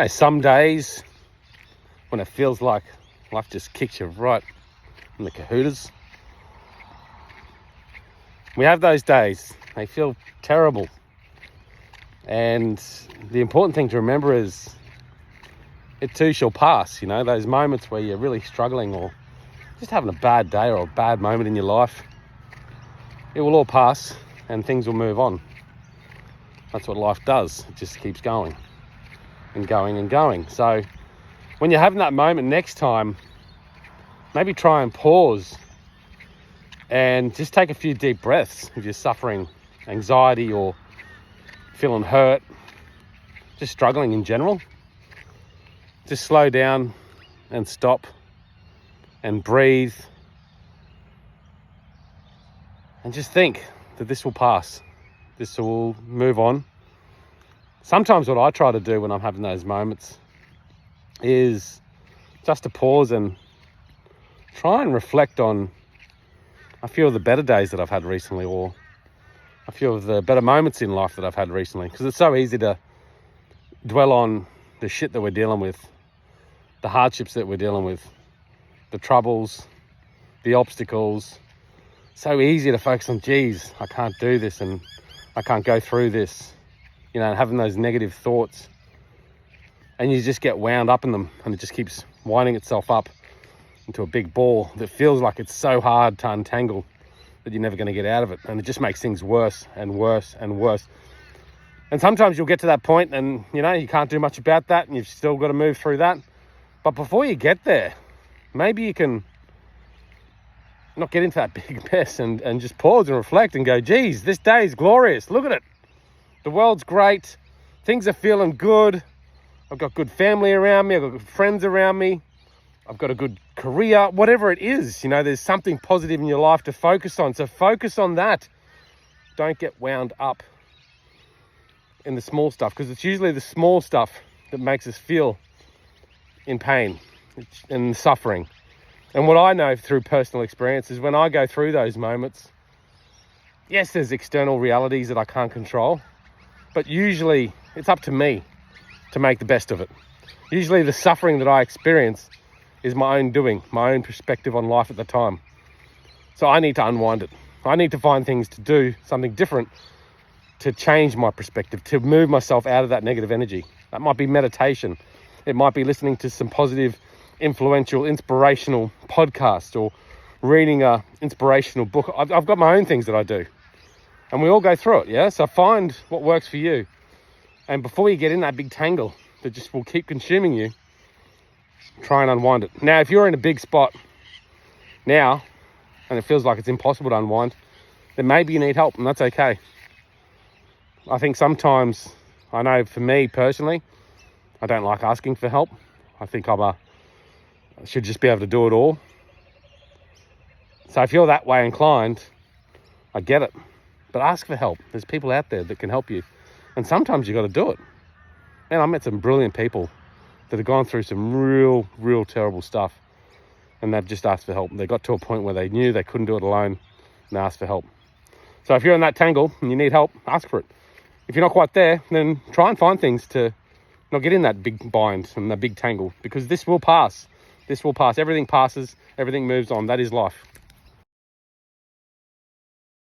some days when it feels like life just kicks you right in the kahootas. We have those days. They feel terrible. And the important thing to remember is it too shall pass. Those moments where you're really struggling or just having a bad day or a bad moment in your life, it will all pass and things will move on. That's what life does. It just keeps going and going and going. So when you're having that moment next time, maybe try and pause and just take a few deep breaths if you're suffering anxiety or feeling hurt, just struggling in general. Just slow down and stop and breathe and just think that this will pass. This will move on. Sometimes what I try to do when I'm having those moments is just to pause and try and reflect on a few of the better days that I've had recently, or a few of the better moments in life that I've had recently. Because it's so easy to dwell on the shit that we're dealing with, the hardships that we're dealing with, the troubles, the obstacles. So easy to focus on, geez, I can't do this and I can't go through this, having those negative thoughts. And you just get wound up in them and it just keeps winding itself up into a big ball that feels like it's so hard to untangle that you're never going to get out of it. And it just makes things worse and worse and worse. And sometimes you'll get to that point and, you can't do much about that and you've still got to move through that. But before you get there, maybe you can not get into that big mess and just pause and reflect and go, geez, this day is glorious. Look at it. The world's great. Things are feeling good. I've got good family around me. I've got good friends around me. I've got a good career. Whatever it is, there's something positive in your life to focus on. So focus on that. Don't get wound up in the small stuff, because it's usually the small stuff that makes us feel in pain and suffering. And what I know through personal experience is when I go through those moments, yes, there's external realities that I can't control, but usually it's up to me to make the best of it. Usually the suffering that I experience is my own doing, my own perspective on life at the time. So I need to unwind it. I need to find things to do, something different to change my perspective, to move myself out of that negative energy. That might be meditation. It might be listening to some positive, influential, inspirational podcast or reading a inspirational book. I've got my own things that I do. And we all go through it, yeah? So find what works for you. And before you get in that big tangle that just will keep consuming you, try and unwind it. Now, if you're in a big spot now and it feels like it's impossible to unwind, then maybe you need help, and that's okay. I think sometimes, I know for me personally, I don't like asking for help. I think I should just be able to do it all. So if you're that way inclined, I get it. But ask for help. There's people out there that can help you. And sometimes you got to do it. Man, I met some brilliant people that have gone through some real terrible stuff. And they've just asked for help. They got to a point where they knew they couldn't do it alone and asked for help. So if you're in that tangle and you need help, ask for it. If you're not quite there, then try and find things to not get in that big bind and that big tangle, because this will pass. This will pass. Everything passes. Everything moves on. That is life.